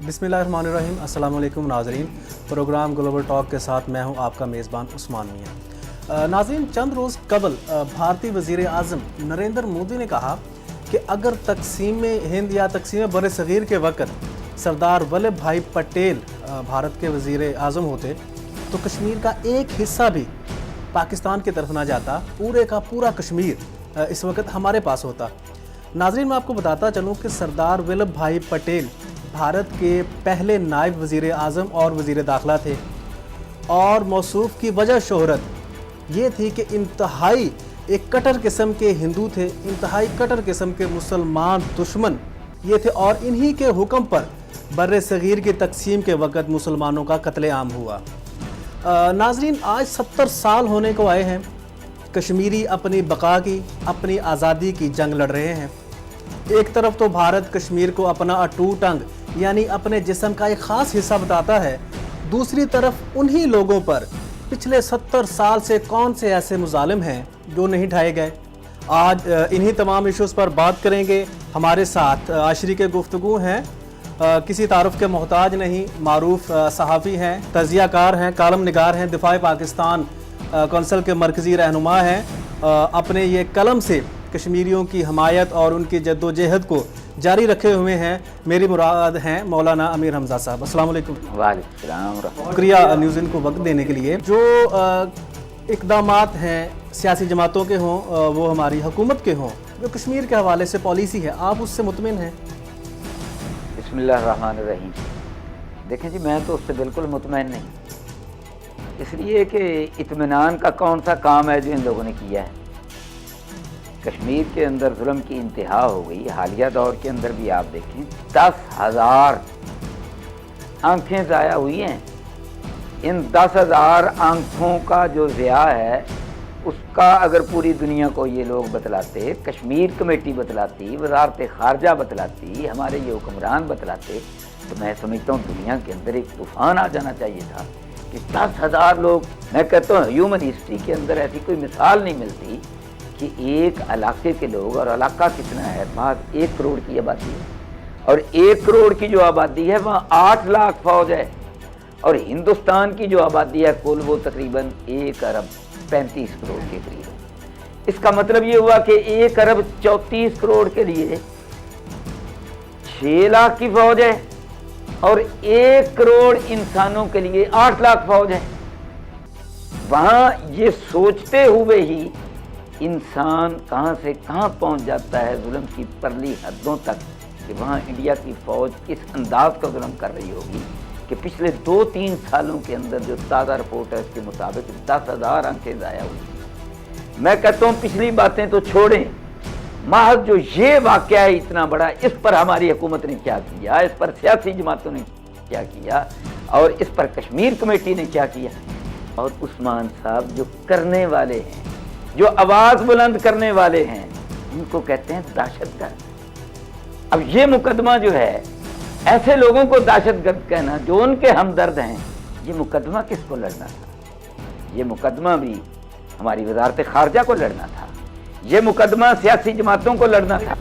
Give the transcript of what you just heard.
बिस्मिल्लाहिर्रहमानिर्रहीम। अस्सलाम वालेकुम नाज़रीन। प्रोग्राम ग्लोबल टॉक के साथ मैं हूं आपका मेज़बान उस्मान मियां। नाज़रीन, चंद रोज़ कबल भारतीय वज़ीर आज़म नरेंद्र मोदी ने कहा कि अगर तक़सीम हिंद या तक़सीम बर सग़ीर के वक़्त सरदार वल्लभ भाई पटेल भारत के वज़ीर आज़म होते तो कश्मीर का एक हिस्सा भी पाकिस्तान की तरफ ना जाता, पूरे का पूरा कश्मीर इस वक्त हमारे पास होता। नाज़रीन, मैं आपको बताता चलूँ कि सरदार वल्लभ भाई पटेल भारत के पहले नायब वज़ीर आज़म और वज़ीर दाखिला थे और मौसूफ़ की वजह शोहरत ये थी कि इंतहाई एक कट्टर किस्म के हिंदू थे, इंतहाई कट्टर किस्म के मुसलमान दुश्मन ये थे और इन्हीं के हुक्म पर बर्र सग़ीर की तक़सीम के वक़्त मुसलमानों का कत्लेआम हुआ। नाज़रीन, आज 70 साल होने को आए हैं। कश्मीरी अपनी बका की, अपनी आज़ादी की जंग लड़ रहे हैं। एक तरफ तो भारत कश्मीर को अपना अटूट अंग यानी अपने जिस्म का एक ख़ास हिस्सा बताता है, दूसरी तरफ उन्हीं लोगों पर पिछले 70 साल से कौन से ऐसे मुजालिम हैं जो नहीं ढाए गए। आज इन्हीं तमाम इश्यूज़ पर बात करेंगे। हमारे साथ आशरी के गुफ्तगू हैं, किसी तारुफ के मोहताज नहीं, मारूफ सहाफ़ी हैं, तज़ियाकार हैं, कालम निगार हैं, दिफ़ा पाकिस्तान कौंसिल के मरकज़ी रहनुमा हैं। अपने ये कलम से कश्मीरियों की हमायत और उनकी जद्दोजहद को जारी रखे हुए हैं। मेरी मुराद हैं मौलाना अमीर हमज़ा साहब। अस्सलाम वालेकुम। वालेकुम सलाम। शुक्रिया न्यूज़ को वक्त देने के लिए। जो इक़दामात हैं सियासी जमातों के हों, वो हमारी हुकूमत के हों, जो कश्मीर के हवाले से पॉलिसी है, आप उससे मुतमिन हैं? बिस्मिल्लाहिर्रहमानिर्रहीम। देखें जी, मैं तो उससे बिल्कुल मुतमईन नहीं, इसलिए कि इत्मीनान का कौन सा काम है जो इन लोगों ने किया है। कश्मीर के अंदर जुल्म की इंतहा हो गई। हालिया दौर के अंदर भी आप देखें 10,000 आंखें ज़ाया हुई हैं। इन 10,000 आंखों का जो ज़िया है उसका अगर पूरी दुनिया को ये लोग बतलाते, कश्मीर कमेटी बतलाती, वज़ारत ख़ारजा बतलाती, हमारे ये हुक्मरान बतलाते, तो मैं समझता हूँ दुनिया के अंदर एक तूफ़ान आ जाना चाहिए था कि 10,000 लोग। मैं कहता हूँ ह्यूमन हिस्ट्री के अंदर ऐसी कोई मिसाल नहीं मिलती कि एक इलाके के लोग, और इलाका कितना है, महज 1 करोड़ की आबादी है, और 1 करोड़ की जो आबादी है वहाँ 8 लाख फौज है, और हिंदुस्तान की जो आबादी है कुल वो तकरीबन 1 अरब 35 करोड़ के करीब है। इसका मतलब ये हुआ कि 1 अरब 34 करोड़ के लिए 6 लाख की फौज है और 1 करोड़ इंसानों के लिए 8 लाख फौज है। वहाँ ये सोचते हुए ही इंसान कहाँ से कहाँ पहुँच जाता है जुल्म की परली हदों तक, कि वहाँ इंडिया की फ़ौज किस अंदाज का जुल्म कर रही होगी कि पिछले 2-3 सालों के अंदर जो ताज़ा रिपोर्ट है उसके मुताबिक 10,000 आंखें ज़ाया हुई। मैं कहता हूँ पिछली बातें तो छोड़ें, महज जो ये वाक़या है इतना बड़ा, इस पर हमारी हुकूमत ने क्या किया, इस पर सियासी जमातों ने क्या किया और इस पर कश्मीर कमेटी ने क्या किया। और उस्मान साहब जो करने वाले हैं, जो आवाज़ बुलंद करने वाले हैं, उनको कहते हैं दहशतगर्द। अब ये मुकदमा जो है, ऐसे लोगों को दहशतगर्द कहना जो उनके हमदर्द हैं, ये मुकदमा किसको लड़ना था? ये मुकदमा भी हमारी वज़ारत ख़ारजा को लड़ना था, ये मुकदमा सियासी जमातों को लड़ना था।